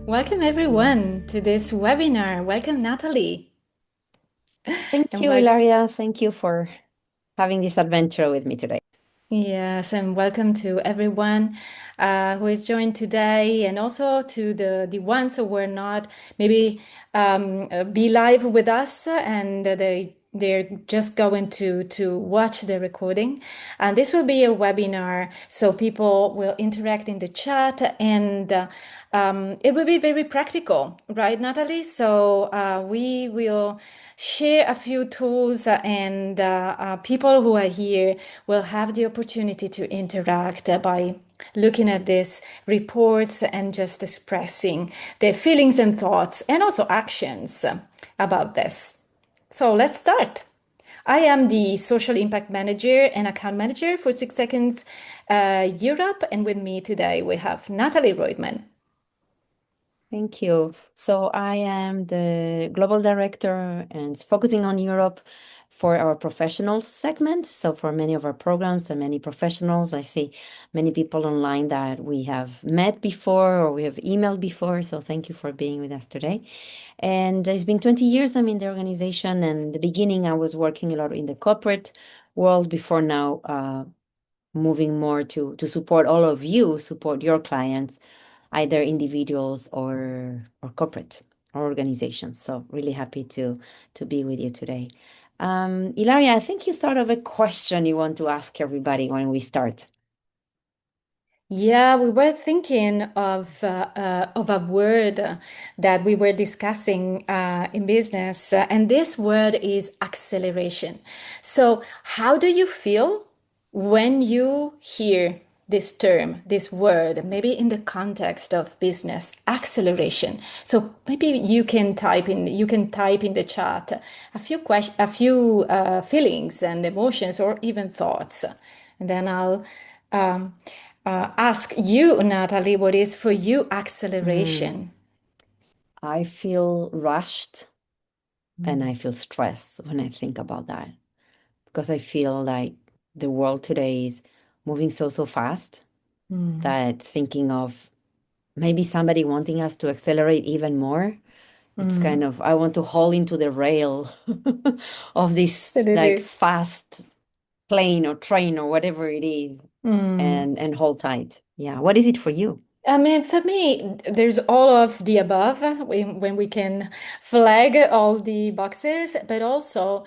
Welcome everyone to this webinar. Welcome, Natalie. Thank And you, Ilaria. Thank you for having this adventure with me today. yes, and welcome to everyone who is joined today, and also to the ones who were not maybe be live with us, and they're just going to watch the recording. And this will be a webinar, so people will interact in the chat, and it will be very practical, right, Natalie? So we will share a few tools, and people who are here will have the opportunity to interact by looking at these reports and just expressing their feelings and thoughts and also actions about this. So let's start. I am the social impact manager and account manager for 6 Seconds Europe, and with me today we have Natalie Reutemann. Thank you. So I am the global director and focusing on Europe for our professionals segment. So for many of our programs and many professionals, I see many people online that we have met before or we have emailed before. So thank you for being with us today. And it's been 20 years I'm in the organization. And in the beginning, I was working a lot in the corporate world before now moving more to support all of you, support your clients, either individuals or corporate or organizations. So really happy to be with you today. Ilaria, I think you thought of a question you want to ask everybody when we start. Yeah, we were thinking of a word that we were discussing in business, and this word is acceleration. So, how do you feel when you hear this term, this word, maybe in the context of business, acceleration? So maybe you can type in the chat a few feelings and emotions, or even thoughts, and then I'll. Um, ask you, Natalie, what is for you Mm, acceleration? I feel rushed and Mm, I feel stressed when I think about that because I feel like the world today is moving so fast mm, that thinking of maybe somebody wanting us to accelerate even more. It's kind mm. of, I want to haul into the rail of this like Absolutely. fast plane or train or whatever it is Mm. and hold tight. Yeah. What is it for you? I mean, for me, there's all of the above when we can flag all the boxes, but also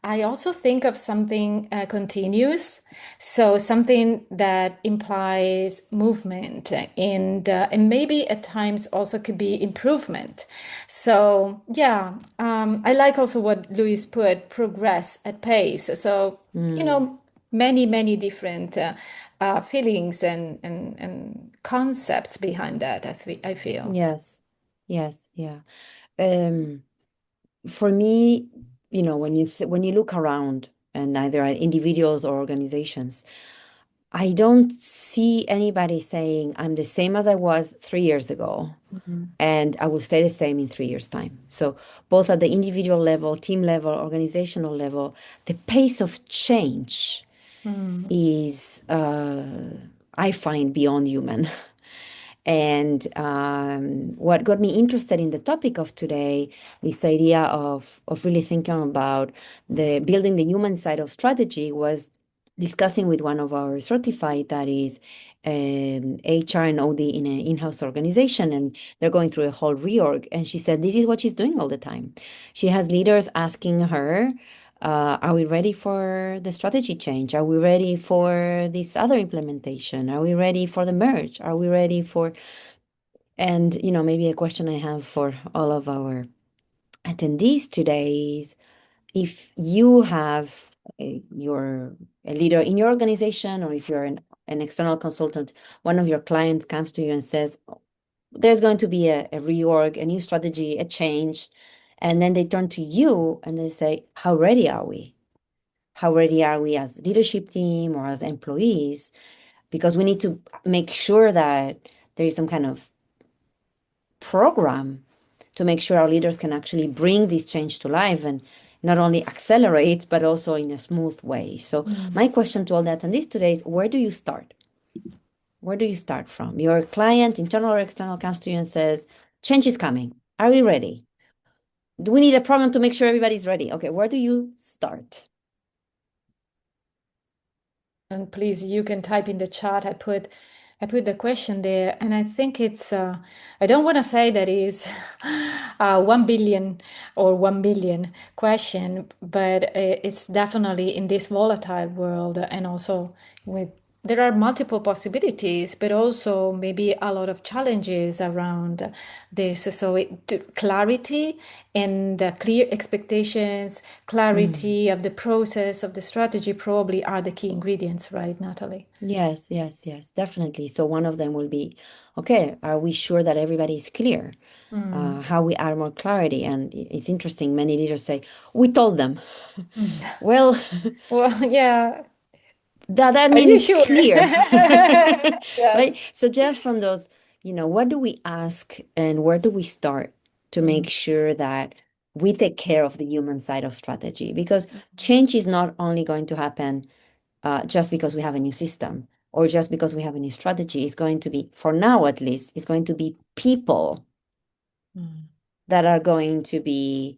I also think of something continuous, so something that implies movement and maybe at times also could be improvement. So yeah, I like also what Luis put, progress at pace. So Mm, many different feelings and concepts behind that. I feel. yes. Yes. Yeah. Um, for me, when you look around and either at individuals or organizations, I don't see anybody saying I'm the same as I was 3 years ago Mhm. and I will stay the same in 3 years' time. So, both at the individual level, team level, organizational level, the pace of change Mm. is, I find, beyond human. And what got me interested in the topic of today, this idea of really thinking about the building the human side of strategy, was discussing with one of our certified that is HR and OD in an in-house organization, and they're going through a whole reorg. And she said this is what she's doing all the time. She has leaders asking her, are we ready for the strategy change? Are we ready for this other implementation? Are we ready for the merge? Are we ready for, and maybe a question I have for all of our attendees today is if you have your a leader in your organization, or if you're an external consultant, one of your clients comes to you and says, there's going to be a reorg, a new strategy, a change. And then they turn to you and they say, how ready are we? How ready are we as leadership team or as employees? Because we need to make sure that there is some kind of program to make sure our leaders can actually bring this change to life and not only accelerate, but also in a smooth way. So, Mm. my question to all the attendees today is, where do you start? Where do you start from? Your client, internal or external, comes to you and says, Change is coming. Are we ready? Do we need a problem to make sure everybody's ready? Okay, where do you start? And please, you can type in the chat. I put the question there, and I think it's. I don't want to say that is 1 billion or 1 million question, but it's definitely in this volatile world, and also with there are multiple possibilities, but also maybe a lot of challenges around this. So clarity and clear expectations, Mm. clarity of the process of the strategy probably are the key ingredients, right, Natalie? Yes, yes, yes, definitely. So one of them will be, okay, are we sure that everybody is clear? How we add more clarity. And it's interesting, many leaders say, we told them. Well, Well, yeah. that Are you means sure? clear, right? Yes. So just from those, what do we ask and where do we start to make Mm, sure that we take care of the human side of strategy? Because mm, change is not only going to happen just because we have a new system or just because we have a new strategy. It's going to be, for now at least, it's going to be people mm, that are going to be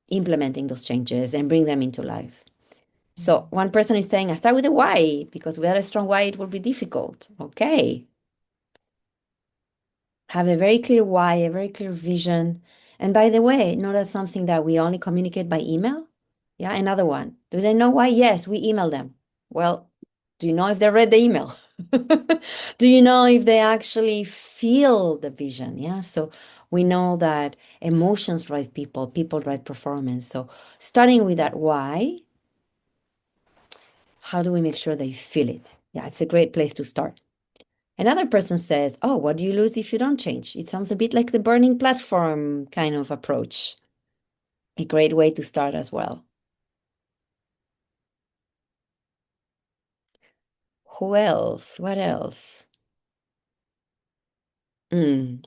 implementing those changes and bring them into life. So mm. one person is saying, I start with a why, because without a strong why, it will be difficult. Okay. Have a very clear why, a very clear vision. And by the way, not as something that we only communicate by email. Yeah, another one. Do they know why? Yes, we email them. Well, do you know if they read the email? Do you know if they actually feel the vision? Yeah, so we know that emotions drive people, people drive performance. So starting with that why, how do we make sure they feel it? Yeah, it's a great place to start. Another person says, oh, what do you lose if you don't change? It sounds a bit like the burning platform kind of approach. A great way to start as well. Who else? What else?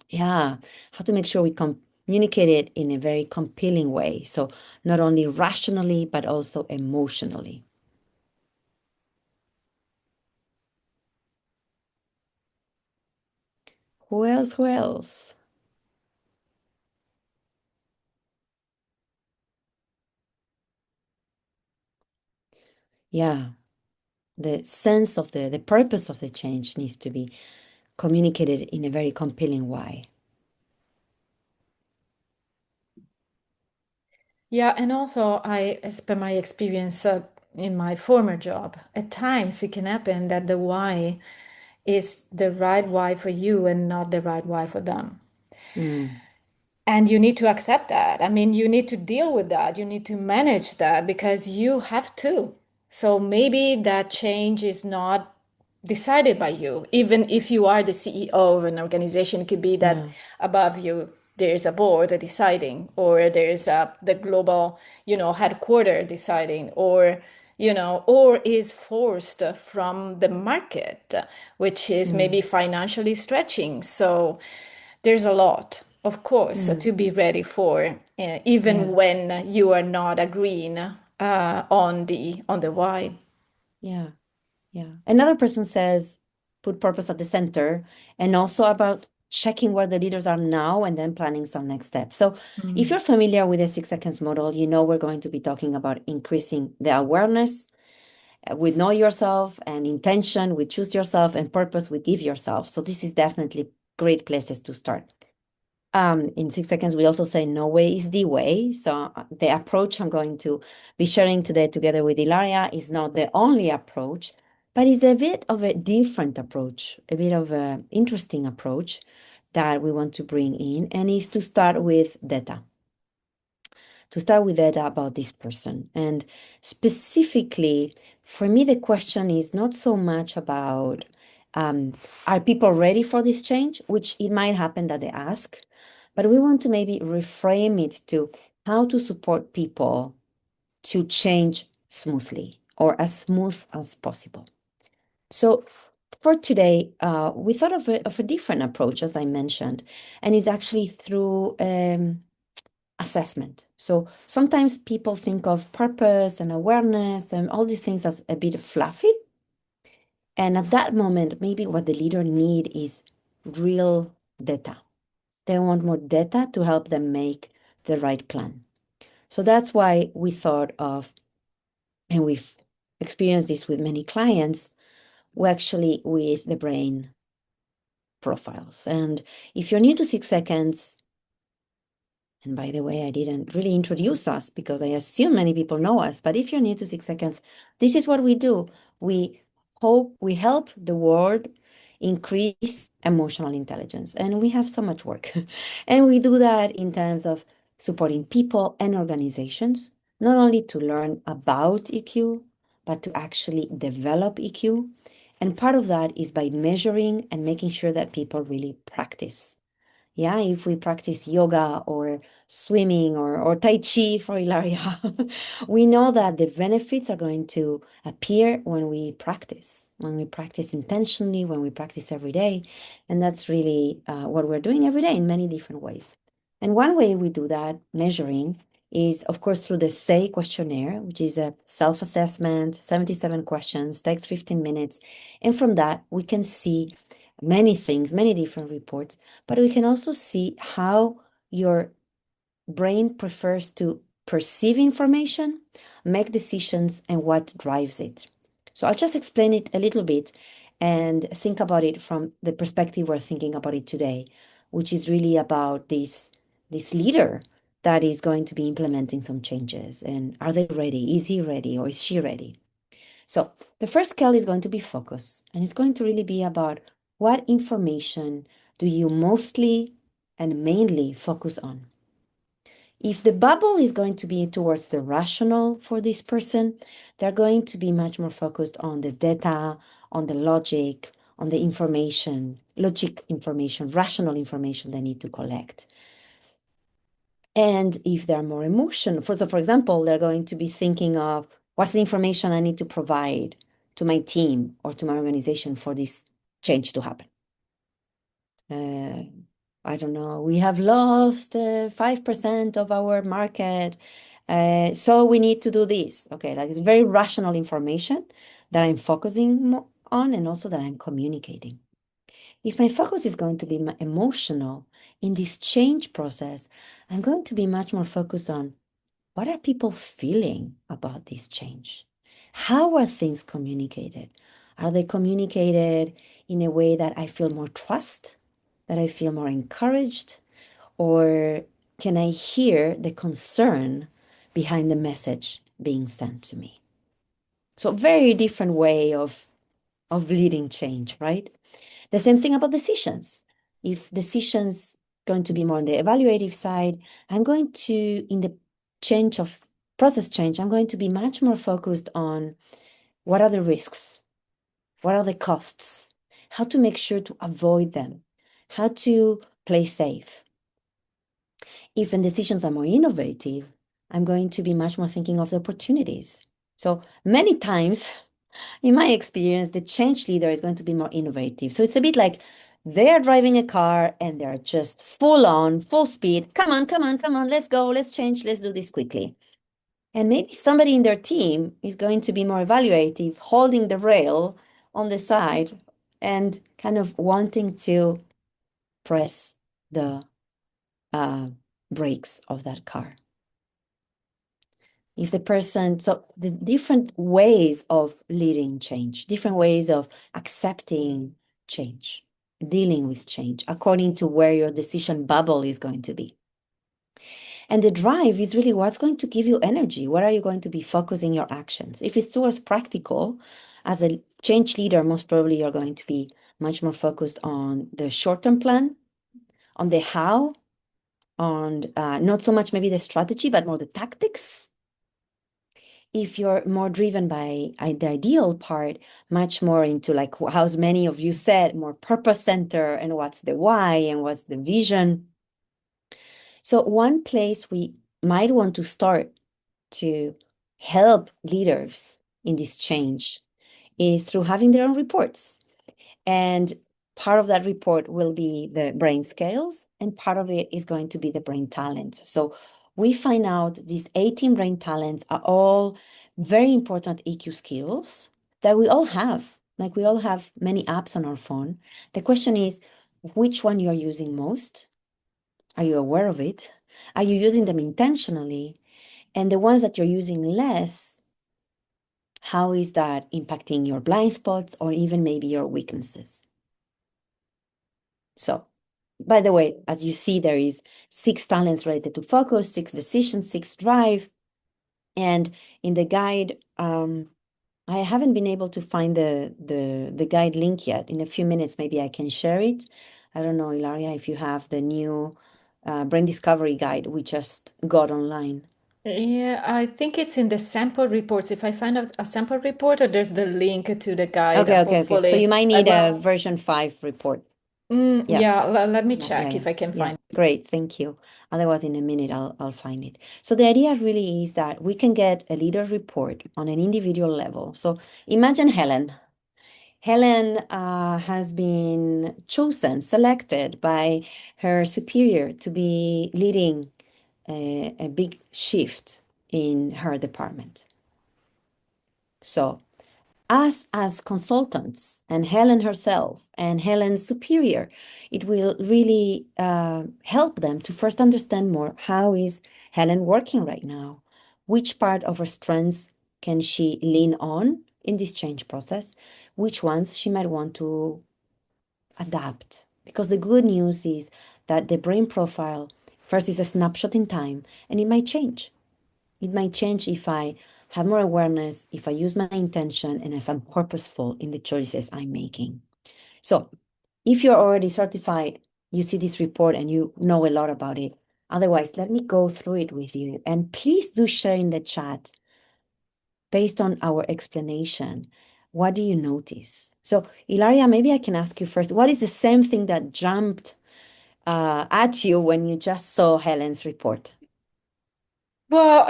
Yeah, how to make sure we communicate it in a very compelling way. So not only rationally, but also emotionally. Who else? Who else? Yeah, the sense of the purpose of the change needs to be communicated in a very compelling way. Yeah, and also as per my experience in my former job, at times it can happen that the why is the right why for you and not the right why for them. Mm, And you need to accept that. I mean, you need to deal with that. You need to manage that because you have to. So maybe that change is not decided by you. Even if you are the CEO of an organization, it could be that yeah, above you there's a board deciding, or there's the global, headquarter deciding, or or is forced from the market, which is maybe mm, financially stretching. So there's a lot, of course, mm, to be ready for, even yeah. when you are not agreeing on the why. Yeah, yeah. Another person says put purpose at the center and also about checking where the leaders are now and then planning some next steps. So if Mm. you're familiar with the 6 seconds model, you know we're going to be talking about increasing the awareness with know yourself and intention with choose yourself and purpose with give yourself. So this is definitely great places to start. In 6 seconds, we also say no way is the way. So the approach I'm going to be sharing today together with Ilaria is not the only approach, but it's a bit of a different approach, a bit of an interesting approach that we want to bring in, and is to start with data. To start with data about this person. And specifically, for me, the question is not so much about are people ready for this change, which it might happen that they ask, but we want to maybe reframe it to how to support people to change smoothly or as smooth as possible. So for today, we thought of a different approach, as I mentioned, and it's actually through assessment. So sometimes people think of purpose and awareness and all these things as a bit fluffy. And at that moment, maybe what the leader need is real data. They want more data to help them make the right plan. So that's why we thought of, and we've experienced this with many clients, we actually with the brain profiles. And if you're new to 6 seconds, and by the way, I didn't really introduce us because I assume many people know us, but if you're new to 6 seconds, this is what we do. We help the world increase emotional intelligence, and we have so much work. And we do that in terms of supporting people and organizations, not only to learn about EQ, but to actually develop EQ. And part of that is by measuring and making sure that people really practice. Yeah, if we practice yoga or swimming or Tai Chi for Ilaria, we know that the benefits are going to appear when we practice intentionally, when we practice every day. And that's really what we're doing every day in many different ways. And one way we do that, measuring, is of course through the SAY questionnaire, which is a self-assessment, 77 questions, takes 15 minutes. And from that, we can see many things, many different reports, but we can also see how your brain prefers to perceive information, make decisions, and what drives it. So I'll just explain it a little bit and think about it from the perspective we're thinking about it today, which is really about this leader that is going to be implementing some changes. And are they ready? Is he ready or is she ready? So the first scale is going to be focus, and it's going to really be about what information do you mostly and mainly focus on. If the bubble is going to be towards the rational for this person, they're going to be much more focused on the data, on the logic, on the information, logic information, rational information they need to collect. And if they're more emotional, for example, they're going to be thinking of what's the information I need to provide to my team or to my organization for this change to happen. Uh, I don't know, we have lost 5% of our market, so we need to do this. Okay, like it's very rational information that I'm focusing on and also that I'm communicating. If my focus is going to be emotional in this change process, I'm going to be much more focused on what are people feeling about this change? How are things communicated? Are they communicated in a way that I feel more trust, that I feel more encouraged, or can I hear the concern behind the message being sent to me? So, very different way of leading change, right? The same thing about decisions. If decisions going to be more on the evaluative side, I'm going to, in the change of process change, I'm going to be much more focused on what are the risks, what are the costs, how to make sure to avoid them, how to play safe. If the decisions are more innovative, I'm going to be much more thinking of the opportunities. So many times in my experience, the change leader is going to be more innovative. So it's a bit like they're driving a car and they're just full on, full speed. Come on, come on, come on, let's go, let's change, let's do this quickly. And maybe somebody in their team is going to be more evaluative, holding the rail on the side and kind of wanting to press the uh, brakes of that car. If the person, so the different ways of leading change, different ways of accepting change, dealing with change, according to where your decision bubble is going to be. And the drive is really what's going to give you energy. What are you going to be focusing your actions? If it's towards practical, as a change leader, most probably you're going to be much more focused on the short-term plan, on the how, on not so much maybe the strategy, but more the tactics. If you're more driven by the ideal part, much more into like how many of you said, more purpose center and what's the why and what's the vision. So one place we might want to start to help leaders in this change is through having their own reports. And part of that report will be the brain scales, and part of it is going to be the brain talents. So we find out these 18 brain talents are all very important EQ skills that we all have. Like we all have many apps on our phone. The question is which one you're using most Are you aware of it? Are you using them intentionally? And the ones that you're using less, how is that impacting your blind spots or even maybe your weaknesses? So, by the way, as you see, there is 6 talents related to focus, 6 decisions, 6 drive. And in the guide, I haven't been able to find the guide link yet. In a few minutes, maybe I can share it. I don't know, Ilaria, if you have the new brain discovery guide we just got online. Yeah, I think it's in the sample reports. If I find out a sample report, or there's the link to the guide, Okay. So you hopefully might I need a will. version 5 report. Yeah. Yeah, let me Yeah. check if I can Yeah. find. Great. Thank you. Otherwise, in a minute, I'll find it. So the idea really is that we can get a leader report on an individual level. So imagine Helen. Helen has been chosen, selected by her superior to be leading a big shift in her department. So us as consultants and Helen herself and Helen's superior, it will really help them to first understand more how is Helen working right now? Which part of her strengths can she lean on in this change process? Which ones she might want to adapt? Because the good news is that the brain profile first is a snapshot in time and it might change. It might change if I have more awareness, if I use my intention, and if I'm purposeful in the choices I'm making. So, if you're already certified, you see this report and you know a lot about it. Otherwise, let me go through it with you. And please do share in the chat based on our explanation. What do you notice? So, Ilaria, maybe I can ask you first, what is the same thing that jumped at you when you just saw Helen's report? Well,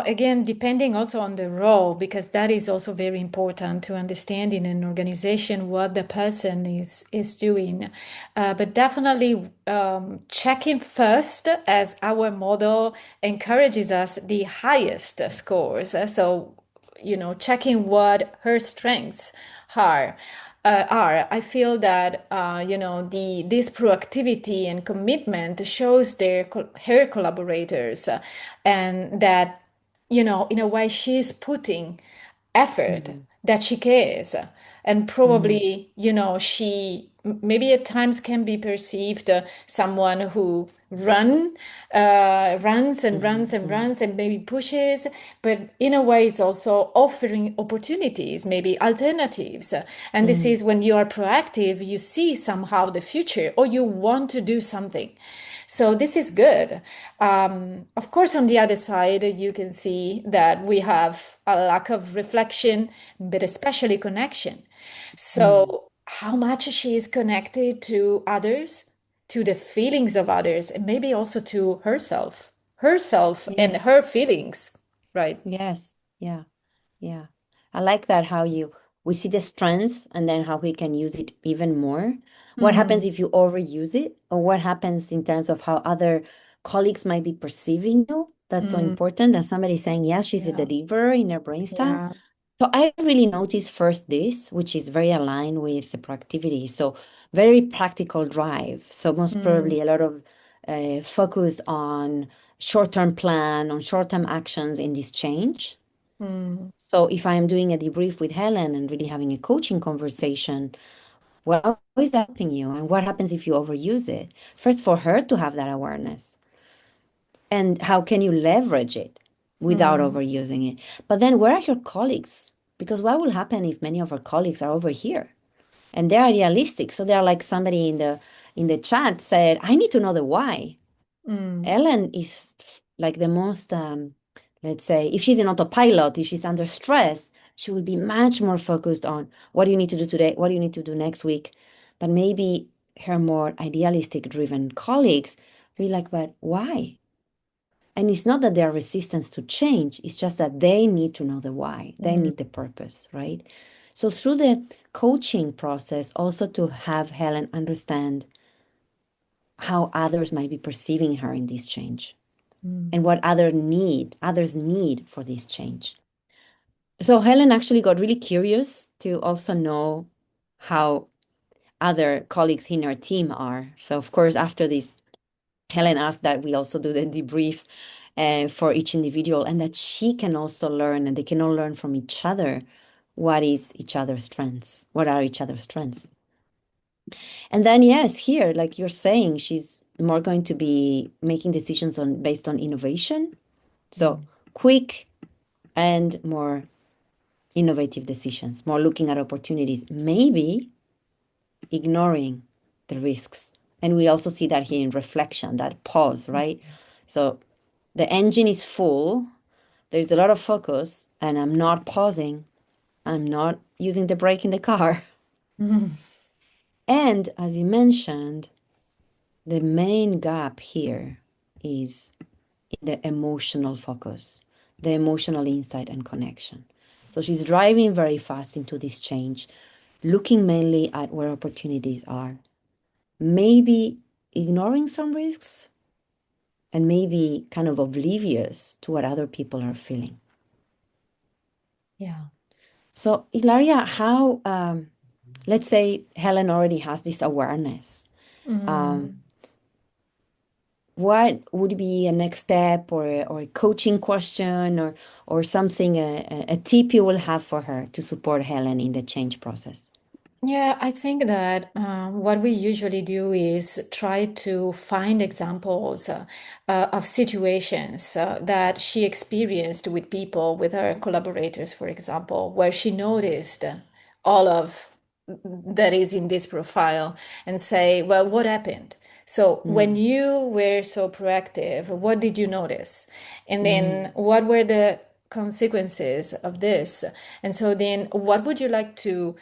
again, depending also on the role, because that is also very important to understand in an organization what the person is doing. But definitely checking first, as our model encourages us, the highest scores. So, checking what her strengths are. I feel that the this proactivity and commitment shows her collaborators, and that in a way she's putting effort, Mhm, that she cares, and mhm, probably she maybe at times can be perceived someone who runs and mhm, runs and mhm, runs and maybe pushes, but in a way is also offering opportunities, maybe alternatives. And this mhm. is when you are proactive, you see somehow the future, or you want to do something. So this is good. Of course, on the other side, you can see that we have a lack of reflection, but especially connection. Mhm. So how much she is connected to others, to the feelings of others, and maybe also to herself and Yes, her feelings, right? yes, yeah, yeah. I like that how you we see the strengths and then how we can use it even more. What happens Mm, if you overuse it, or what happens in terms of how other colleagues might be perceiving you? That's so mm, important. And somebody saying, yeah, she's a yeah, deliverer in her brain style. yeah. So I really noticed first this, which is very aligned with the productivity. So very practical drive. So most Mm, probably a lot of focused on short-term plan, on short-term actions in this change. mm, So if I'm doing a debrief with Helen and really having a coaching conversation, well, how is that helping you? And what happens if you overuse it? First, for her to have that awareness. And how can you leverage it without mm, overusing it? But then where are your colleagues? Because what will happen if many of our colleagues are over here and they're idealistic? So they're like somebody in the chat said, I need to know the why. mm, Ellen is like the most, let's say, if she's in autopilot, if she's under stress, she will be much more focused on what do you need to do today? What do you need to do next week? But maybe her more idealistic driven colleagues be like, but why? And it's not that they are resistant to change, it's just that they need to know the why, they mm, need the purpose, right? So, through the coaching process, also to have Helen understand how others might be perceiving her in this change mm, and what others need for this change. So Helen actually got really curious to also know how other colleagues in her team are. So of course, after this Helen asked that we also do the debrief for each individual, and that she can also learn, and they can all learn from each other what is each other's strengths, what are each other's strengths. And then yes, here, like you're saying, she's more going to be making decisions on based on innovation. So Mm. quick and more innovative decisions, more looking at opportunities, maybe ignoring the risks. And we also see that here in reflection, that pause, right? So the engine is full, there's a lot of focus, and I'm not pausing, I'm not using the brake in the car. And as you mentioned, the main gap here is in the emotional focus, the emotional insight and connection. So she's driving very fast into this change, looking mainly at where opportunities are, maybe ignoring some risks, and maybe kind of oblivious to what other people are feeling. Yeah. So, Ilaria, how, let's say Helen already has this awareness. Um, Mm. what would be a next step or a coaching question or something, a tip you will have for her to support Helen in the change process? Yeah, I think that what we usually do is try to find examples of situations that she experienced with people, with her collaborators, for example, where she noticed all of that is in this profile and say, well, what happened? So when Mm, you were so proactive, what did you notice? And then mm, what were the consequences of this? And so then what would you like to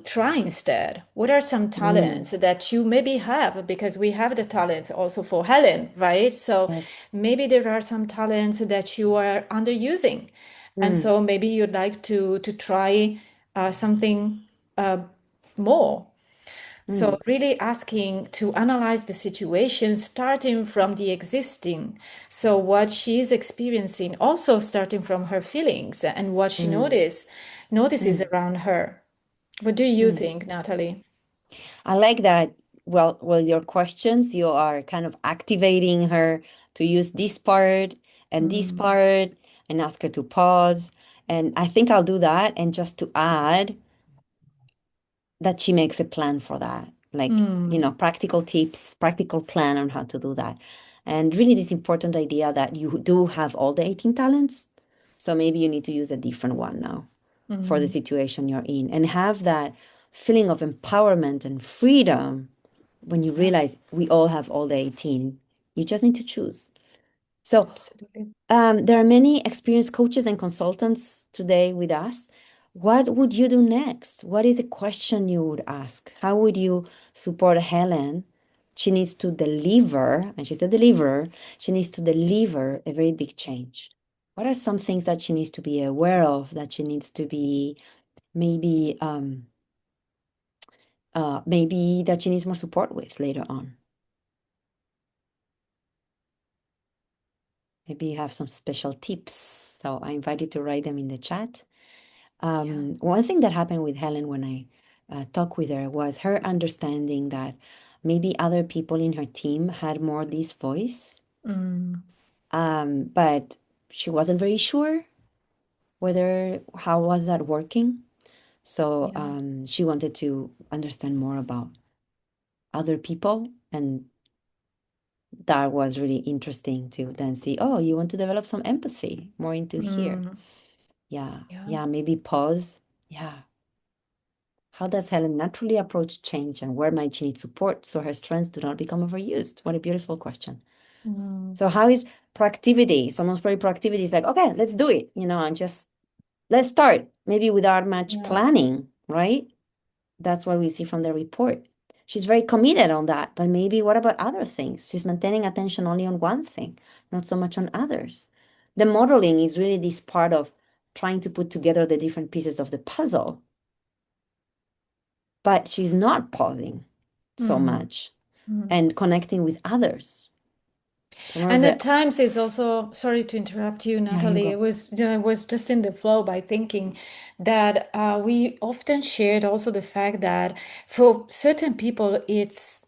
try instead? What are some mm, talents that you maybe have? Because we have the talents also for Helen, right? So yes. maybe there are some talents that you are underusing. And Mm, so maybe you'd like to try something uh, more. So, mm, really asking to analyze the situation starting from the existing. So, what she's experiencing, also starting from her feelings and what she mm, notices mm, around her. What do you mm. think, Natalie? I like that. Well, your questions, you are kind of activating her to use this part and this Mm, part and ask her to pause. And I think I'll do that. And just to add, that she makes a plan for that, like, mm, practical tips, practical plan on how to do that. And really, this important idea that you do have all the 18 talents. So maybe you need to use a different one now for the mm, situation you're in and have that feeling of empowerment and freedom when you yeah, realize we all have all the 18. You just need to choose. So absolutely. there are many experienced coaches and consultants today with us. What would you do next? What is the question you would ask? How would you support Helen? She needs to deliver, and she's a deliverer, she needs to deliver a very big change. What are some things that she needs to be aware of, that she needs to be maybe maybe that she needs more support with later on? Maybe you have some special tips. So I invite you to write them in the chat. Yeah. One thing that happened with Helen when I talked with her was her understanding that maybe other people in her team had more this voice, Mm, but she wasn't very sure whether how was that working. So yeah. she wanted to understand more about other people, and that was really interesting to then see, oh, you want to develop some empathy more into here. Mm, Yeah, yeah. yeah, maybe pause. Yeah. How does Helen naturally approach change and where might she need support so her strengths do not become overused? What a beautiful question. Mm, So, how is proactivity? Someone's very proactivity is like, okay, let's do it, and just let's start, maybe without much yeah. planning, right? That's what we see from the report. She's very committed on that, but maybe what about other things? She's maintaining attention only on one thing, not so much on others. The modeling is really this part of trying to put together the different pieces of the puzzle, but she's not pausing so Mm, much mm. and connecting with others. So more of And the, at times it's also, sorry to interrupt you, yeah, you Natalie. go. I was just in the flow by thinking that we often shared also the fact that for certain people, it's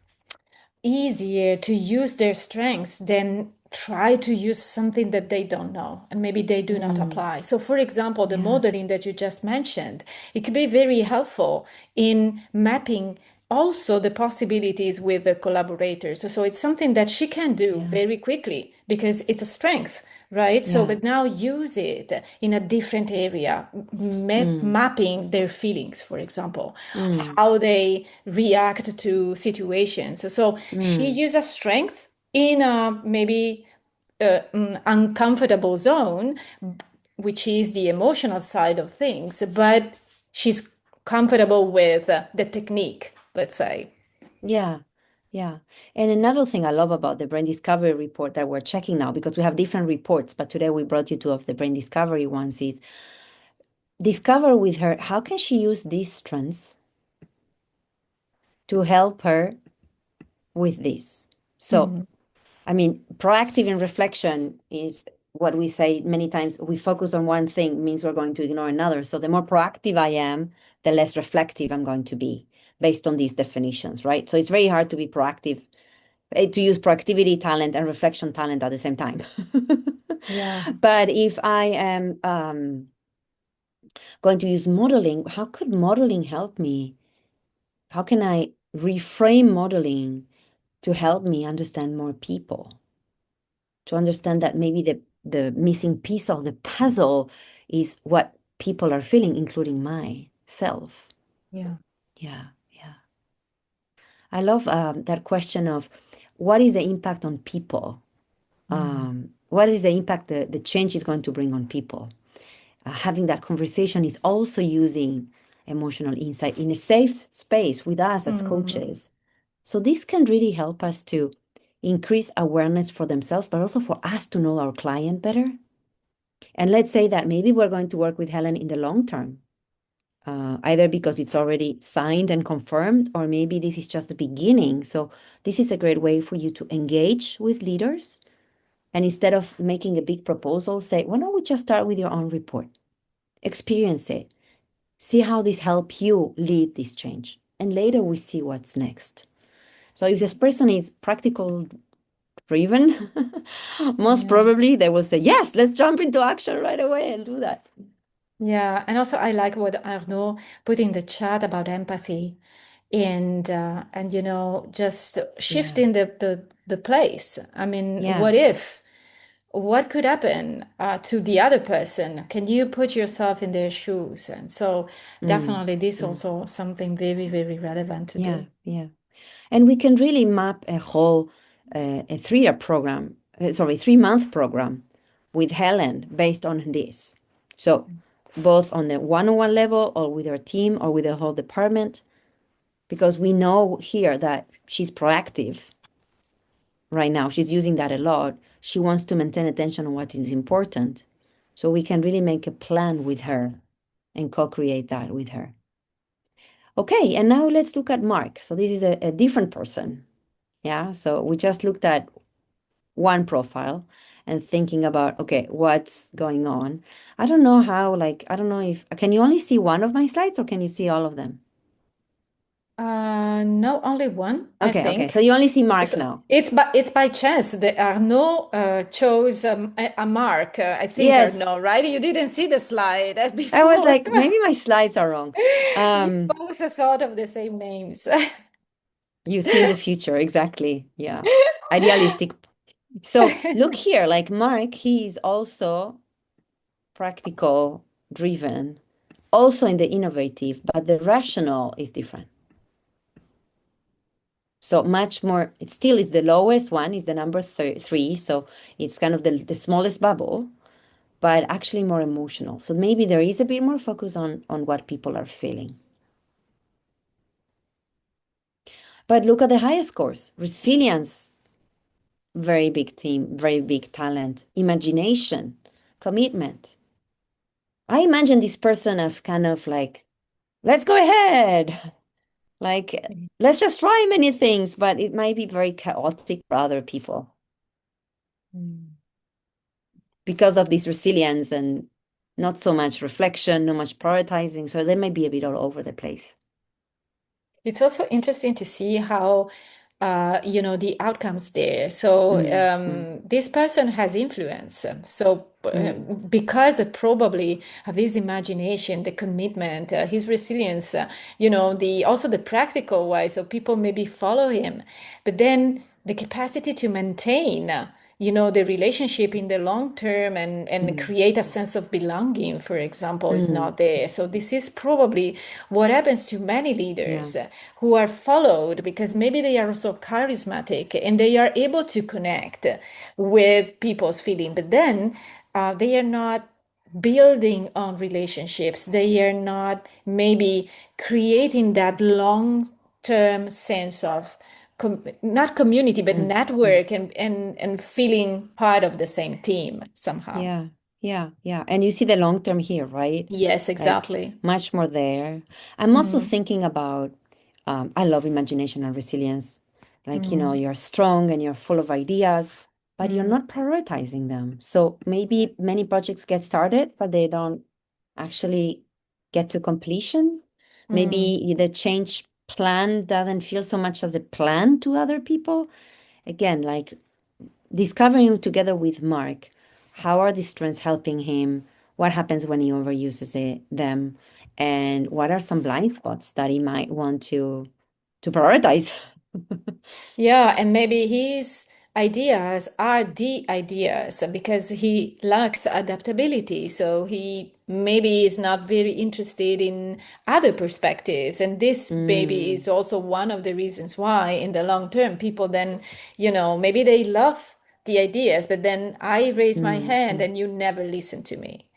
easier to use their strengths than try to use something that they don't know and maybe they do not Mm, apply. So, for example, the yeah, modeling that you just mentioned, it could be very helpful in mapping also the possibilities with the collaborators. So, it's something that she can do yeah, very quickly because it's a strength, right? So, yeah. but now use it in a different area, Mm, mapping their feelings, for example, mm, how they react to situations. So she mm. uses strength in a maybe uncomfortable zone, which is the emotional side of things, but she's comfortable with the technique, let's say. Yeah, yeah. And another thing I love about the brain discovery report that we're checking now, because we have different reports, but today we brought you two of the brain discovery ones, is discover with her how can she use these strengths to help her with this. So, Mhm. I mean, proactive in reflection is what we say many times. We focus on one thing means we're going to ignore another. So the more proactive I am, the less reflective I'm going to be based on these definitions, right? So it's very hard to be proactive, to use proactivity talent and reflection talent at the same time. Yeah, But if I am going to use modeling, how could modeling help me? How can I reframe modeling to help me understand more people? To understand that maybe the missing piece of the puzzle is what people are feeling, including myself. yeah. Yeah, yeah. I love that question of what is the impact on people? What is the impact the change is going to bring on people? Having that conversation is also using emotional insight in a safe space with us as Mm, coaches. So this can really help us to increase awareness for themselves, but also for us to know our client better. And let's say that maybe we're going to work with Helen in the long term, either because it's already signed and confirmed, or maybe this is just the beginning. So this is a great way for you to engage with leaders. And instead of making a big proposal, say, why don't we just start with your own report? Experience it. See how this helps you lead this change. And later we see what's next. So if this person is practical driven, most yeah. probably they will say, yes, let's jump into action right away and do that. Yeah, and also I like what Arnaud put in the chat about empathy and just Yeah. shifting the place. I mean, Yeah. what if? What could happen to the other person? Can you put yourself in their shoes? And so Mm, definitely this mm. also something very, very relevant to Yeah. do. Yeah. And we can really map a whole a 3 year program, sorry, 3 month program with Helen based on this. So both on the one-on-one level or with her team or with the whole department, because we know here that she's proactive right now. She's using that a lot. She wants to maintain attention on what is important. So we can really make a plan with her and co-create that with her. Okay, and now let's look at Mark. So this is a different person. Yeah, so we just looked at one profile and thinking about, okay, what's going on? I don't know how, like, I don't know if, can you only see one of my slides or can you see all of them? No, only one, I Okay, okay. So think. you only see Mark So now. it's by chance that Arnaud chose a mark. I think Yes, Arnaud, right? You didn't see the slide I was before. like, maybe my slides are wrong. You Um, both thought of the same names. you see in the future, exactly. Yeah. Idealistic. So look here, like Mark, he is also practical driven, also in the innovative, but the rational is different. So much more, it still is the lowest one, is the number 3. So it's kind of the smallest bubble, but actually more emotional. So maybe there is a bit more focus on what people are feeling. But look at the highest scores. Resilience, very big team, very big talent. Imagination, commitment. I imagine this person of kind of like, let's go ahead. Like, let's just try many things, but it might be very chaotic for other people Mm. because of this resilience and not so much reflection, not much prioritizing. So they might be a bit all over the place. It's also interesting to see how the outcomes there. So Mm, mm, this person has influence. So mm, because probably of his imagination, the commitment, his resilience, the also the practical way. So people maybe follow him, but then the capacity to maintain. The relationship in the long term and mm, create a sense of belonging, for example, is mm. not there. So this is probably what happens to many Yeah. leaders who are followed because maybe they are also charismatic and they are able to connect with people's feeling, but then they are not building on relationships. They are not maybe creating that long term sense of not community but Mm, mm. network and feeling part of the same team somehow. Yeah, yeah, yeah. And you see the long term here, right? Yes, Like exactly. much more there. I'm also Mm, thinking about, I love imagination and resilience. Like, mm, you're strong and you're full of ideas, but you're mm, not prioritizing them. So maybe many projects get started, but they don't actually get to completion. mm. Maybe the change plan doesn't feel so much as a plan to other people. Again, like discovering together with Mark, how are these trends helping him? What happens when he overuses them? And what are some blind spots that he might want to prioritize? Yeah, and maybe his ideas are the ideas because he lacks adaptability. So he maybe is not very interested in other perspectives. And this maybe Mm, is also one of the reasons why, in the long term, people then, maybe they love the ideas, but then I raise my mm, hand mm, and you never listen to me.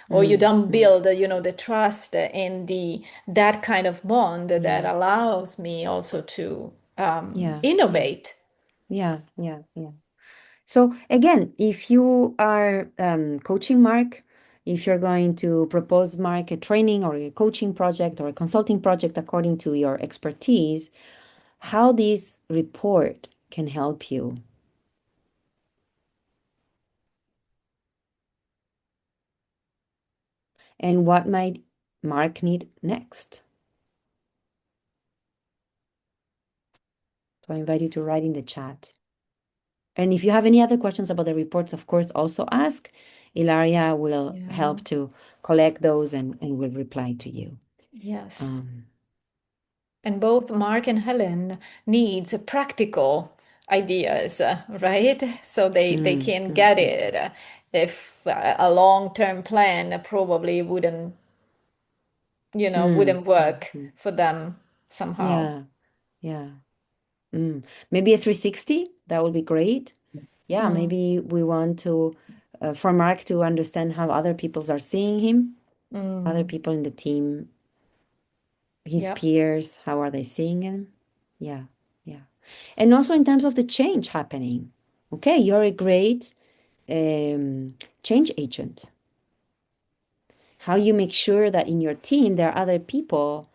Or you mm, don't mm. build, the trust and the that kind of bond that Yeah, allows me also to yeah, yeah, innovate. yeah, yeah, yeah. So again, if you are coaching Mark, if you're going to propose Mark a training or a coaching project or a consulting project according to your expertise, how this report can help you and what might Mark need next. So I invite you to write in the chat. And if you have any other questions about the reports, of course, also ask. Ilaria will Yeah. help to collect those and will reply to you. Yes. Um, And both Mark and Helen needs practical ideas, right? So they mm, can mm, get mm. it. If a long-term plan probably Mm, wouldn't mm, work mm. for them somehow. Yeah, yeah. Mm. Maybe a 360, that would be great. Yeah, Mm, maybe we want to, for Mark to understand how other people are seeing him, other mm, people in the team, his yep. peers, how are they seeing him? Yeah, yeah. And also in terms of the change happening. Okay, you're a great change agent. How you make sure that in your team there are other people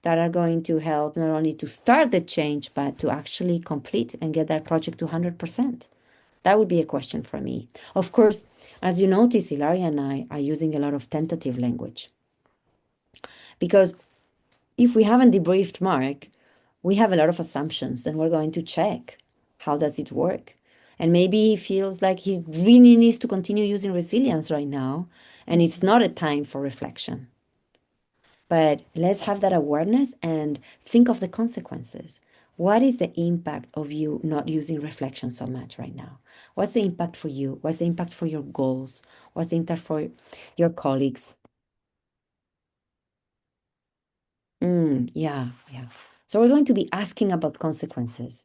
that are going to help not only to start the change, but to actually complete and get that project to 100%. That would be a question for me. Of course, as you notice, Ilaria and I are using a lot of tentative language because if we haven't debriefed Mark, we have a lot of assumptions and we're going to check how does it work. And maybe he feels like he really needs to continue using resilience right now, and it's Mm, not a time for reflection. But let's have that awareness and think of the consequences. What is the impact of you not using reflection so much right now? What's the impact for you? What's the impact for your goals? What's the impact for your colleagues? Yeah, yeah. So we're going to be asking about consequences,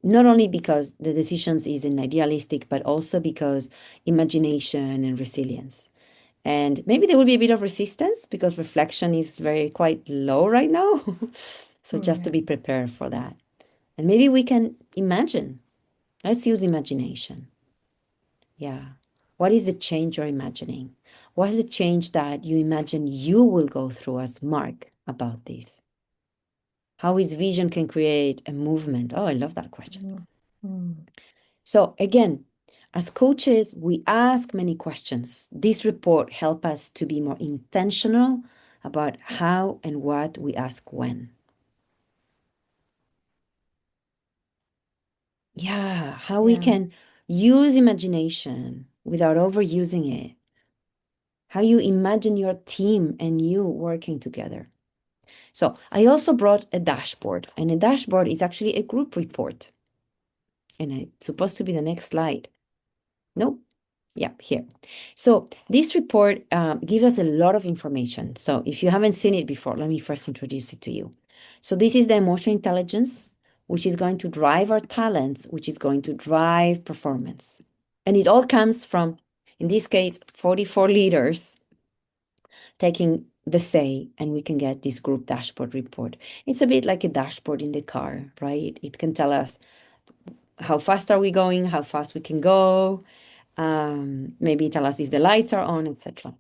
not only because the decisions isn't idealistic, but also because imagination and resilience. And maybe there will be a bit of resistance because reflection is very quite low right now. So just to yeah. be prepared for that. And maybe we can imagine. Let's use imagination. Yeah. What is the change you're imagining? What is the change that you imagine you will go through as Mark about this? How his vision can create a movement. Oh, I love that question. Mm, mm, So again, as coaches, we ask many questions. This report helps us to be more intentional about how and what we ask when. Yeah, how we Yeah. can use imagination without overusing it. How you imagine your team and you working together. So I also brought a dashboard, and a dashboard is actually a group report. And it's supposed to be the next slide. Nope. Yeah, here. So this report gives us a lot of information. So if you haven't seen it before, let me first introduce it to you. So this is the emotional intelligence, which is going to drive our talents, which is going to drive performance. And it all comes from, in this case, 44 leaders taking the say, and we can get this group dashboard report. It's a bit like a dashboard in the car, right? It can tell us how fast are we going, how fast we can go, maybe tell us if the lights are on, etc.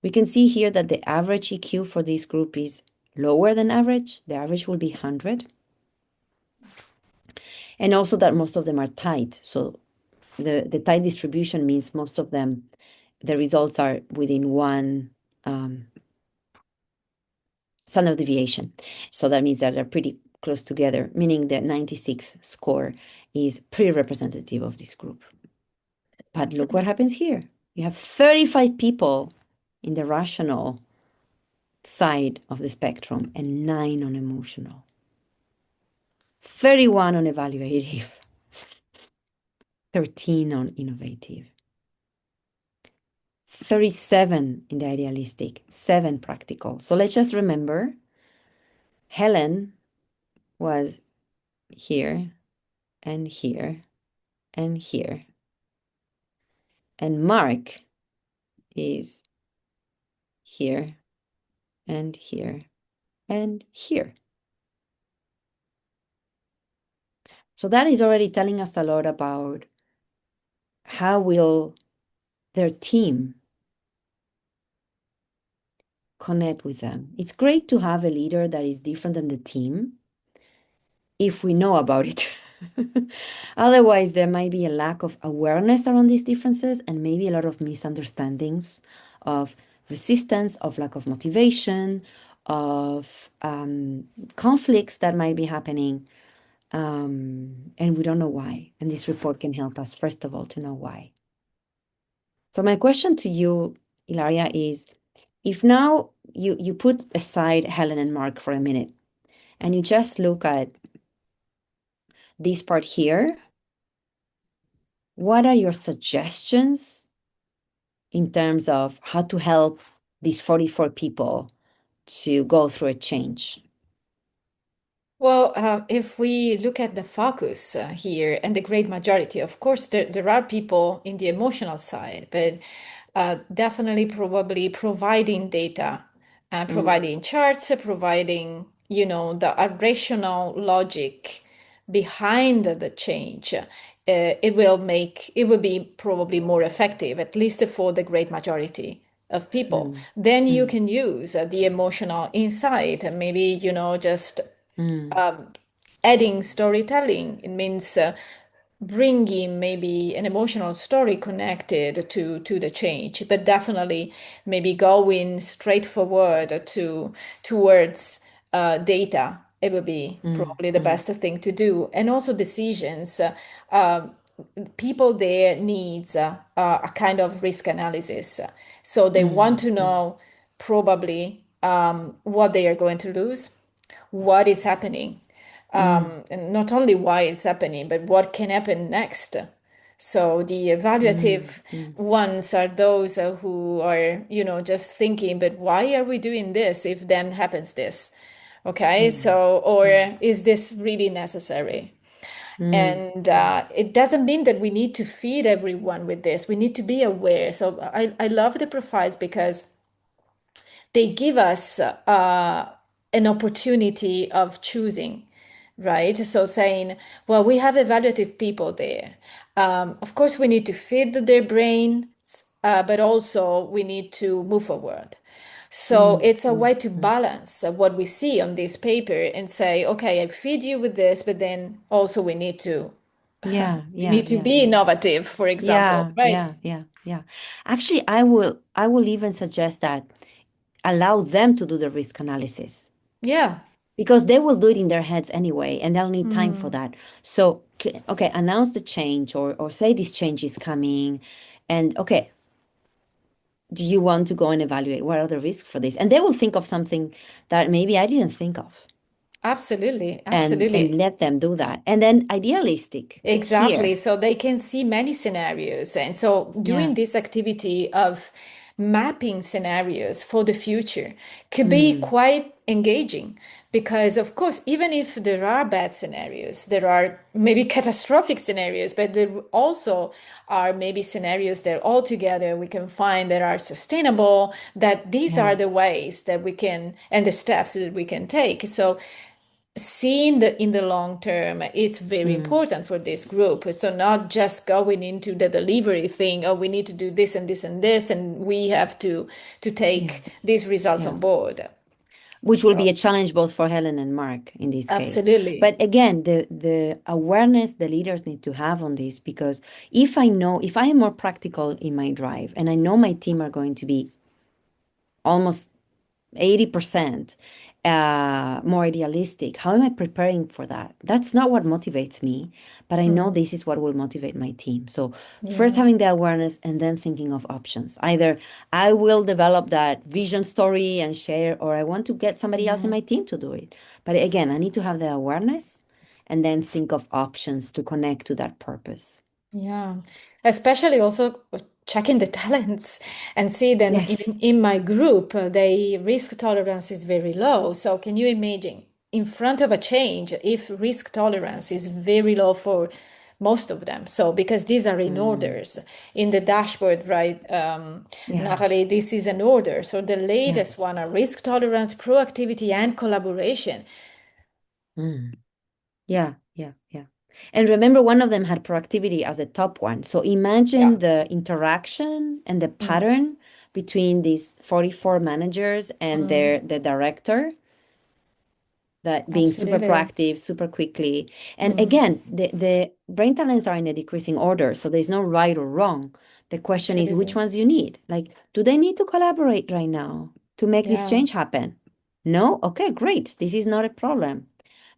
We can see here that the average EQ for this group is lower than average. The average will be 100. And also that most of them are tight. So the tight distribution means most of them, the results are within one standard deviation. So that means that they're pretty close together, meaning the 96 score is pretty representative of this group. But look what happens here. You have 35 people in the rational side of the spectrum and 9 on emotional, 31 on evaluative, 13 on innovative, 37 in the idealistic, 7 practical. So let's just remember Helen was here and here and here. And Mark is here and here and here. So that is already telling us a lot about how will their team connect with them. It's great to have a leader that is different than the team if we know about it. Otherwise, there might be a lack of awareness around these differences and maybe a lot of misunderstandings of resistance, of lack of motivation, of conflicts that might be happening. And we don't know why. And this report can help us, first of all, to know why. So my question to you, Ilaria, is if now you put aside Helen and Mark for a minute and you just look at this part here, what are your suggestions in terms of how to help these 44 people to go through a change? Well, if we look at the focus here and the great majority, of course, there are people in the emotional side, but definitely probably providing data, Mm, providing charts, providing, the rational logic behind the change. It will be probably more effective, at least for the great majority of people. mm, Then you mm, can use the emotional insight and maybe, just mm, adding storytelling. It means bringing maybe an emotional story connected to the change, but definitely maybe going straightforward towards data. It would be mm, probably the mm, best thing to do, and also decisions. Uh, People there needs a kind of risk analysis, so they want mm, to mm, know probably what they are going to lose, what is happening, mm, and not only why it's happening, but what can happen next. So the mm, evaluative mm, ones are those who are, just thinking, but why are we doing this if then happens this? Okay, mm, so, or mm, is this really necessary? mm, And mm, it doesn't mean that we need to feed everyone with this. We need to be aware. So I love the profiles because they give us an opportunity of choosing, right? So saying, well, we have evaluative people there. Of course, we need to feed their brains, but also we need to move forward. So mm, it's a mm, way to mm. balance what we see on this paper and say, okay, I feed you with this, but then also Yeah, we yeah, need to yeah, be yeah. innovative, for example, Yeah, right? yeah, yeah, yeah. Actually, I will even suggest that allow them to do the risk analysis. Yeah. because they will do it in their heads anyway, and they'll need time for Mm. that. So, okay, announce the change, or say this change is coming, and okay, do you want to go and evaluate what are the risks for this? And they will think of something that maybe I didn't think of, Absolutely, and absolutely. let them do that. And then idealistic Exactly. here. So they can see many scenarios. And so Yeah. doing this activity of mapping scenarios for the future could be Mm, quite engaging because, of course, even if there are bad scenarios, there are maybe catastrophic scenarios, but there also are maybe scenarios that altogether we can find that are sustainable, that these yeah. are the ways that we can and the steps that we can take. So seeing the in the long term, it's very Mm, important for this group. So not just going into the delivery thing, oh, we need to do this and this and this, and we have to yeah. take these results Yeah. on board. Which will be So a challenge both for Helen and Mark in this case. absolutely. But again, the awareness the leaders need to have on this, because if I am more practical in my drive, and I know my team are going to be almost 80% more idealistic, how am I preparing for that? That's not what motivates me, but I know Mhm. this is what will motivate my team. So first Yeah. having the awareness, and then thinking of options. Either I will develop that vision story and share, or I want to get somebody else in Mhm. my team to do it. But again, I need to have the awareness and then think of options to connect to that purpose. Yeah, especially also checking the talents and see then Yes. in my group, they risk tolerance is very low. So can you imagine in front of a change if risk tolerance is very low for most of them? So because these are in Mm, orders in the dashboard, right? yeah. Natalie, this is an order. So the Yeah. latest one are risk tolerance, proactivity, and collaboration. Mm. Yeah, yeah, yeah. And remember, one of them had proactivity as a top one. So Yeah. imagine the interaction and the Mm, pattern between these 44 managers and mm, the director, that being super absolutely. proactive, super quickly. And Mm, again, the brain talents are in a decreasing order, so there's no right or wrong. The question is which absolutely. ones you need. Like, do they need to collaborate right now to make this Yeah. change happen? No? Okay, great. This is not a problem.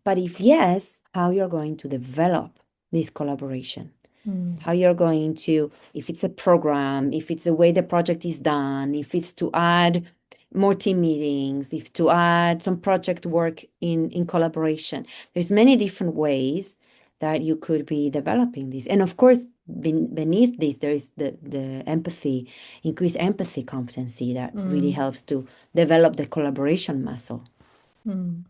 But if yes, how you're going to develop this collaboration, Mm, how you're going to, if it's a program, if it's the way the project is done, if it's to add more team meetings, if to add some project work in collaboration. There's many different ways that you could be developing this. And of course, beneath this, there is the empathy, increased empathy competency that really mm, helps to develop the collaboration muscle. mm.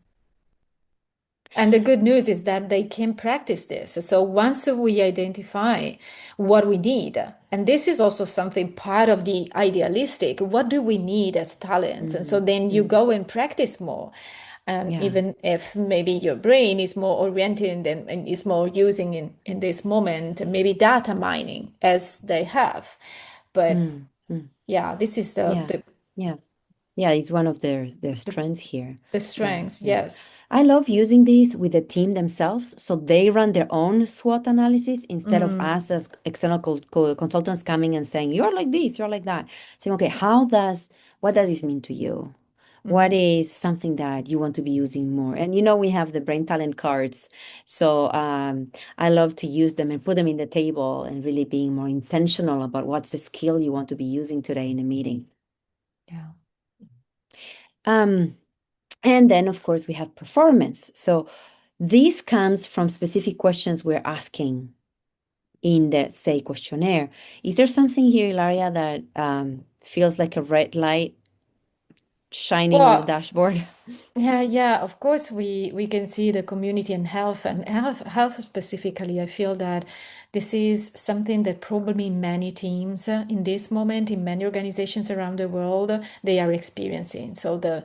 And the good news is that they can practice this. So once we identify what we need, and this is also something part of the idealistic, what do we need as talents? And so Mm, then you mm, go and practice more. And yeah. even if maybe your brain is more oriented and is more using in this moment, maybe data mining as they have. But Mm, mm. yeah, this is Yeah, yeah, yeah. It's one of their the, strengths here. the Yeah, strength. yeah. Yes. I love using these with the team themselves, so they run their own SWOT analysis instead of Mm, us as external consultants coming and saying, "You're like this, you're like that." Saying, "Okay, what does this mean to you? What mm, is something that you want to be using more?" And we have the brain talent cards, so I love to use them and put them in the table and really being more intentional about what's the skill you want to be using today in a meeting. yeah. Um, and then, of course, we have performance. So this comes from specific questions we're asking in the say questionnaire. Is there something here, Ilaria, that feels like a red light shining on the Well, dashboard? yeah, yeah, of course we can see the community and health specifically. I feel that this is something that probably many teams in this moment in many organizations around the world they are experiencing. So the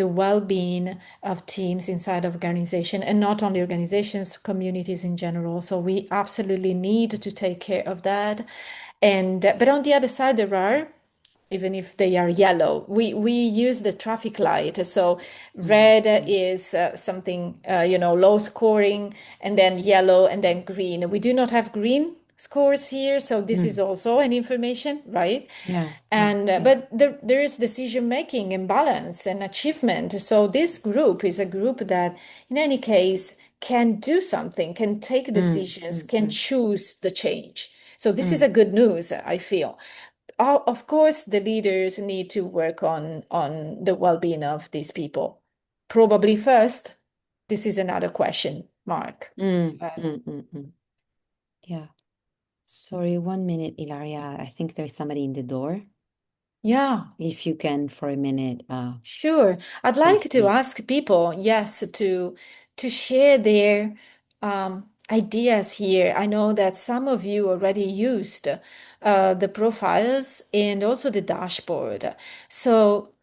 well-being of teams inside of organization and not only organizations, communities in general. So we absolutely need to take care of that. And but on the other side there are even if they are yellow. We use the traffic light. So Mm, red mm, is something low scoring, and then yellow, and then green. We do not have green scores here. So this is Mm. also an information, right? Yeah, yeah, And yeah. but there is decision making and balance and achievement. So this group is a group that, in any case, can do something, can take Mm, decisions, mm, can mm, choose the change. So this is mm, a good news, I feel. Of course, the leaders need to work on the well-being of these people. Probably first, this is another question, Mark, mm, to add. mm, mm, mm. Yeah. Sorry, 1 minute, Ilaria. I think there's somebody in the door. Yeah. If you can, for a minute, Sure. I'd please like to speak. ask people, yes, to share their ideas here. I know that some of you already used the profiles and also the dashboard. So,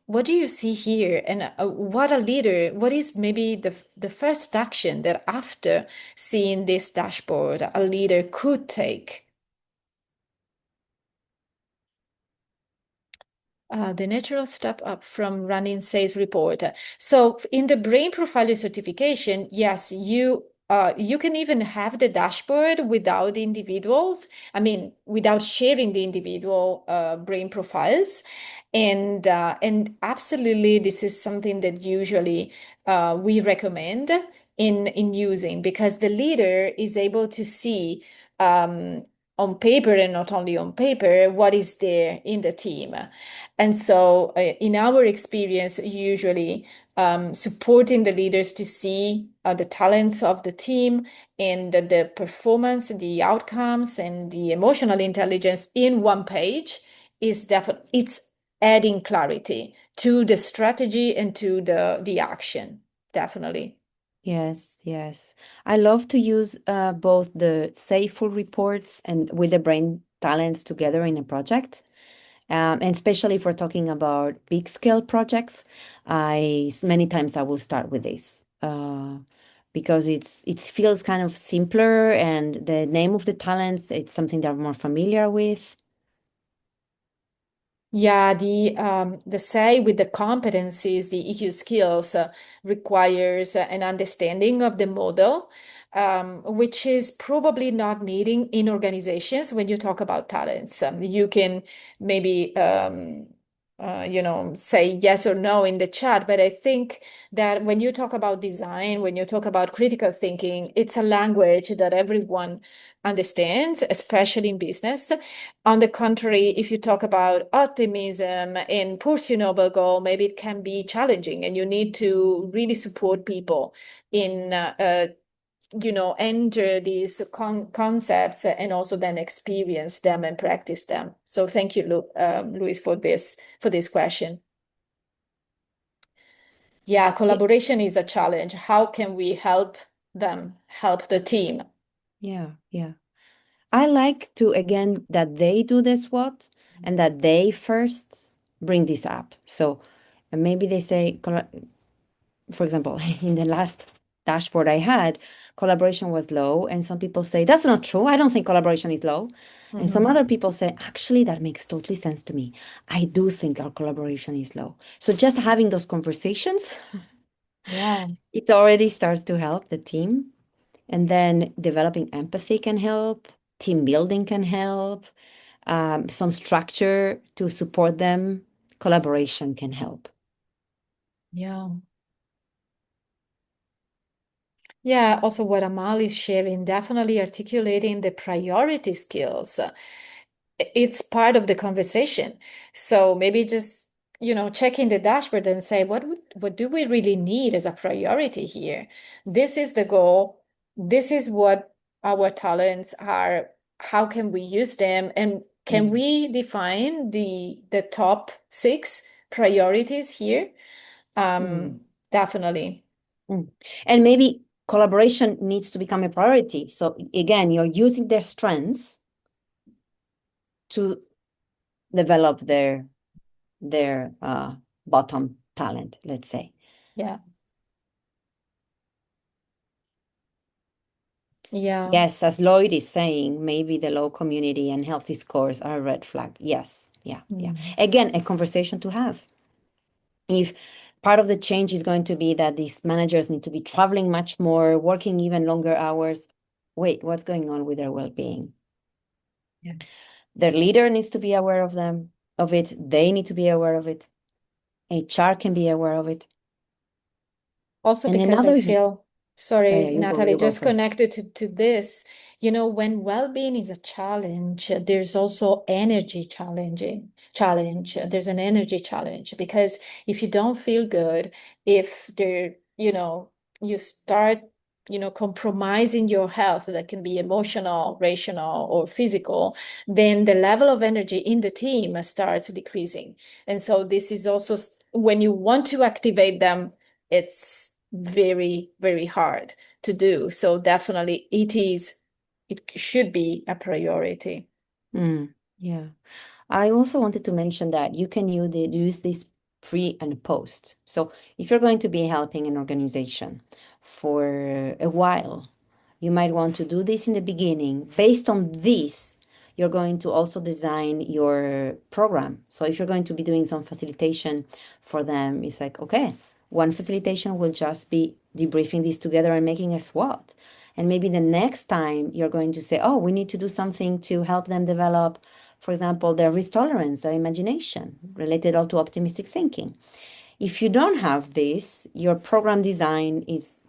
what do you see here? And what a leader, what is maybe the first action that after seeing this dashboard, a leader could take? The natural step up from running sales report. So in the brain profiler certification, yes, you can even have the dashboard without the individuals. I mean, without sharing the individual brain profiles, and absolutely, this is something that usually we recommend in using because the leader is able to see. On paper and not only on paper, what is there in the team. And so, in our experience, usually supporting the leaders to see the talents of the team and the performance, the outcomes, and the emotional intelligence in one page is definitely it's adding clarity to the strategy and to the action. Definitely. Yes, yes. I love to use both the Sayful reports and with the brain talents together in a project. And especially if we're talking about big scale projects, many times I will start with this because it feels kind of simpler and the name of the talents, it's something that I'm more familiar with. Yeah, the say with the competencies, the EQ skills requires an understanding of the model, which is probably not needing in organizations when you talk about talents. You can maybe say yes or no in the chat, but I think that when you talk about design, when you talk about critical thinking, it's a language that everyone understands, especially in business. On the contrary, if you talk about optimism and pursue noble goal, maybe it can be challenging, and you need to really support people in, enter these concepts and also then experience them and practice them. So thank you, Luis, for this question. Yeah, Ye- collaboration is a challenge. How can we help them, help the team? Yeah, yeah. I like to, again, that they do the SWOT and that they first bring this up. So maybe they say, for example, in the last dashboard I had, collaboration was low. And some people say, that's not true. I don't think collaboration is low. And some Mhm. other people say, actually, that makes totally sense to me. I do think our collaboration is low. So just having those conversations, Yeah. it already starts to help the team. And then developing empathy can help, team building can help, some structure to support them, collaboration can help. Yeah. Yeah, also what Amal is sharing, definitely articulating the priority skills. It's part of the conversation. So maybe just, checking the dashboard and say, what do we really need as a priority here? This is the goal. This is what our talents are. How can we use them? And can Mm, we define the top six priorities here? mm, Definitely. mm. And maybe collaboration needs to become a priority. So again, you're using their strengths to develop their bottom talent, let's say. Yeah. Yeah. Yes, as Lloyd is saying, maybe the low community and healthy scores are a red flag. Yes, yeah, yeah. Mm. Again, a conversation to have. If part of the change is going to be that these managers need to be traveling much more, working even longer hours, wait, what's going on with their well-being? Yeah. Their leader needs to be aware of it. They need to be aware of it. HR can be aware of it. Also, And because I another, feel, oh yeah, sorry, you Natalie, go just first. connected to this, when well-being is a challenge, there's also energy challenge. There's an energy challenge because if you don't feel good, if there, you start, compromising your health, that can be emotional, rational, or physical, then the level of energy in the team starts decreasing. And so this is also when you want to activate them, it's very, very hard to do. So definitely it should be a priority. Yeah. I also wanted to mention that you can use this pre and post. So if you're going to be helping an organization for a while, you might want to do this in the beginning. Based on this, you're going to also design your program. So if you're going to be doing some facilitation for them, it's like, okay, one facilitation will just be debriefing this together and making a SWOT. And maybe the next time you're going to say, oh, we need to do something to help them develop, for example, their risk tolerance, their imagination, related all to optimistic thinking. If you don't have this, your program design is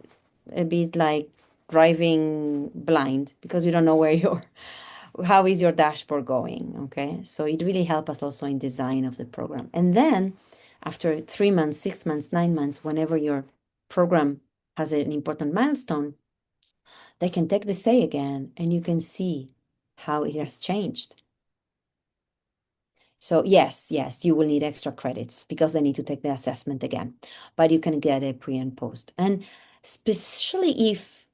a bit like driving blind because you don't know where you're, how is your dashboard going, okay? So it really helps us also in design of the program. And then after 3 months, 6 months, 9 months, whenever your program has an important milestone, they can take the say again and you can see how it has changed. So yes, you will need extra credits because they need to take the assessment again, but you can get a pre and post. And especially if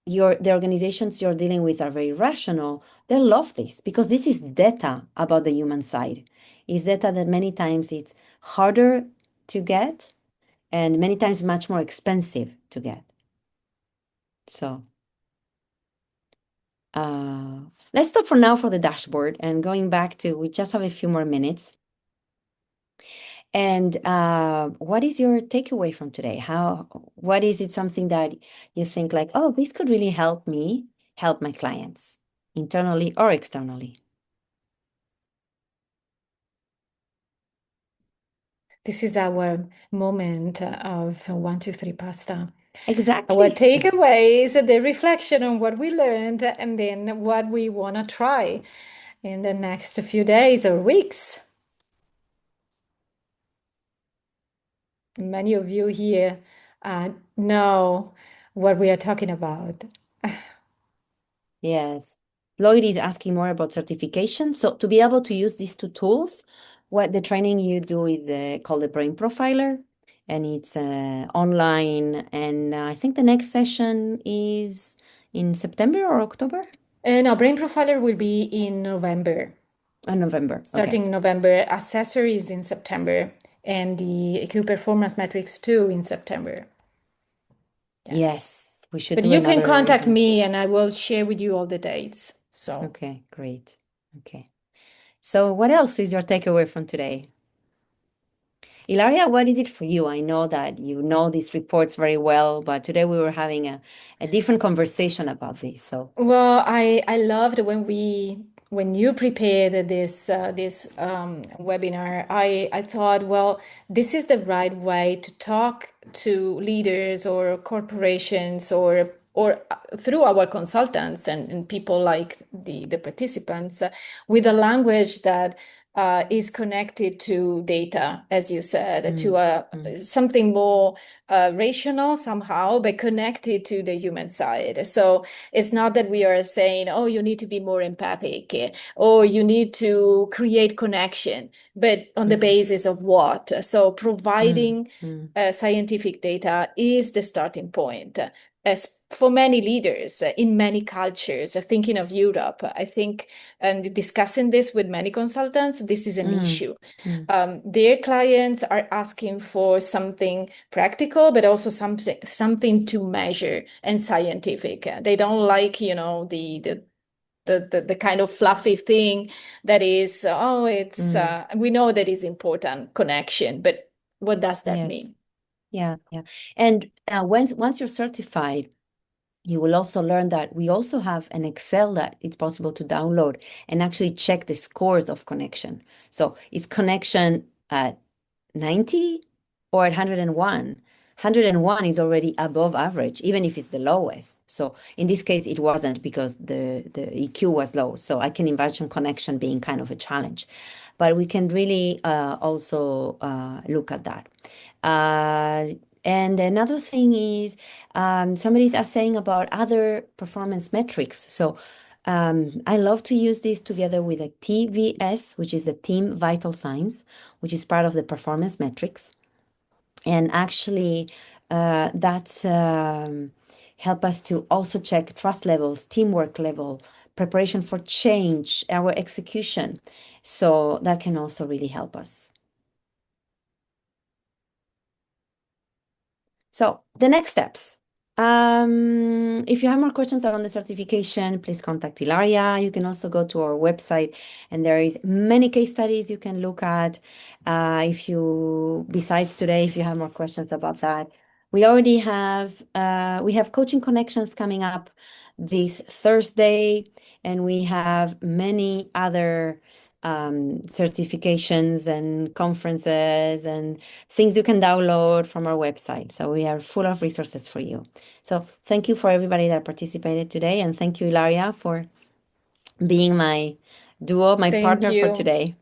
the organizations you're dealing with are very rational, they'll love this because this is data about the human side. It's data that many times it's harder to get and many times much more expensive to get. So uh, let's stop for now for the dashboard and going back to, we just have a few more minutes. And what is your takeaway from today? What is it something that you think like, oh, this could really help me help my clients internally or externally? This is our moment of 1, 2, 3 pasta. Our Exactly. takeaways, the reflection on what we learned, and then what we want to try in the next few days or weeks. Many of you here know what we are talking about. Yes. Lloyd is asking more about certification. So to be able to use these two tools, what the training you do is called the Brain Profiler, and it's online. And I think the next session is in September or October? And our brain profiler will be in November. November. Okay. Starting in November, accessories in September, and the EQ performance metrics too in September. Yes. Yes, we should But do you can another contact event. me and I will share with you all the dates. So, Okay, great. Okay. So what else is your takeaway from today? Ilaria, what is it for you? I know that you know these reports very well, but today we were having a different conversation about this. So, well, I loved when you prepared this webinar. I thought, well, this is the right way to talk to leaders or corporations or through our consultants and people like the participants with a language that is connected to data, as you said, to mm, mm, something more rational somehow, but connected to the human side. So it's not that we are saying, oh, you need to be more empathic or you need to create connection, but on the mm, basis of what? So mm, providing mm, scientific data is the starting point. As for many leaders in many cultures, thinking of Europe, I think, and discussing this with many consultants, this is an mm, issue. mm, Their clients are asking for something practical, but also something to measure and scientific. They don't like, the kind of fluffy thing that is, oh, it's mm. we know that is important connection, but what does that Yes. mean? Yeah, yeah. And once you're certified, You will also learn that we also have an Excel that it's possible to download and actually check the scores of connection. So is connection at 90 or at 101? 101 is already above average, even if it's the lowest. So in this case, it wasn't because the EQ was low. So I can imagine connection being kind of a challenge. But we can really also look at that. Uh, and another thing is somebody's saying about other performance metrics. So I love to use this together with a TVS, which is the Team Vital Signs, which is part of the performance metrics. And actually, that's help us to also check trust levels, teamwork level, preparation for change, our execution. So that can also really help us. So the next steps. If you have more questions around the certification, please contact Ilaria. You can also go to our website, and there is many case studies you can look at. If you, besides today, if you have more questions about that, we have coaching connections coming up this Thursday, and we have many other certifications and conferences and things you can download from our website. So we are full of resources for you. So thank you for everybody that participated today. And thank you, Ilaria, for being my duo, my Thank partner for you. today.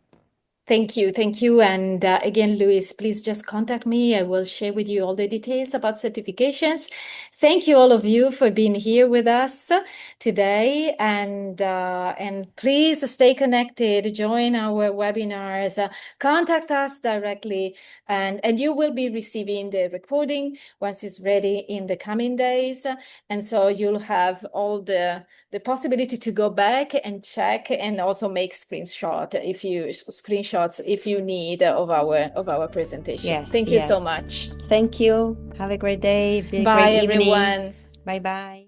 Thank you. Thank you. And again, Luis, please just contact me. I will share with you all the details about certifications. Thank you, all of you, for being here with us today. And please stay connected, join our webinars, contact us directly, and you will be receiving the recording once it's ready in the coming days. And so you'll have all the possibility to go back and check and also make screenshots if you need of our presentation. Yes, Thank you so yes. much. Thank you. Have a great day. Be a great Bye, evening. everyone. Bye bye.